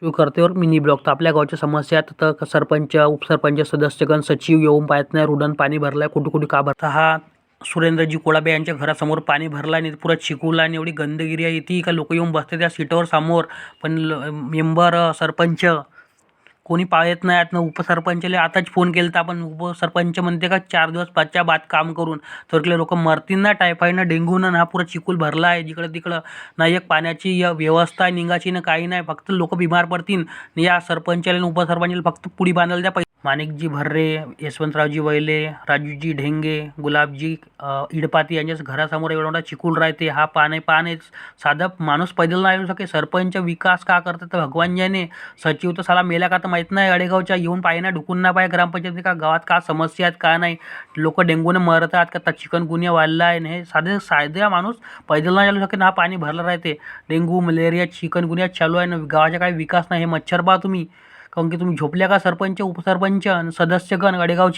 सुरू करतेवर mini blog. तर आपल्या गावच्या समस्या तर सरपंच, उपसरपंच, सदस्यगण, सचिव येऊन पाहत नाही. रुडन पाणी भरलाय, कुठे कुठे का भरता. हा सुरेंद्रजी कोळाबे यांच्या घरासमोर पाणी भरला आणि पुरा चिखल आणि एवढी गंदगिरी आहे इथे का लोक येऊन बसते त्या सीटवर समोर. पण मेंबर, सरपंच कोणी पाहत नाही. आता उपसरपंचले आताच फोन केलता, पण उपसरपंच म्हणते का 4 दिवस 5च्या बाद काम करून. तर लोक मरतील ना टायफॉईडनं, डेंग्यूनं. हा पुरा चिखल भरला आहे जिकडं तिकडं. ना एक पाण्याची व्यवस्था निघाची ना काही नाही. फक्त लोक बिमार पडतील. या सरपंचाला आणि उपसरपंचाला फक्त पुडी बांधायला द्या. माणिकजी भर्रे, यशवंतरावजी वैले, राजूजी ढेंगे, गुलाबजी इडपाती यांच्या घरासमोर एवढा मोठा चिखल राहते. हा पाणी साधा माणूस पैदल नाही येऊ शके. सरपंच विकास का करतात तर भगवान जाने. सचिव तर साला मेला का तर माहीत नाही. अडेगावच्या येऊन पाहिजे ना, ढुकून ना पाहिजे ग्रामपंचायती का गावात का समस्या आहेत का नाही. लोक डेंग्यूने मरतात का चिकनगुनिया वाढला आहे. हे साध्या माणूस पैदल नाही चालू शके ना. हा पाणी भरलं राहते. डेंग्यू, मलेरिया, चिकनगुनिया चालू आहे ना. गावाचा काही विकास नाही. हे मच्छर पहा तुम्ही. काऊन की तुम्ही झोपल्या का सरपंच, उपसरपंच आणि सदस्यगण अडेगावचे.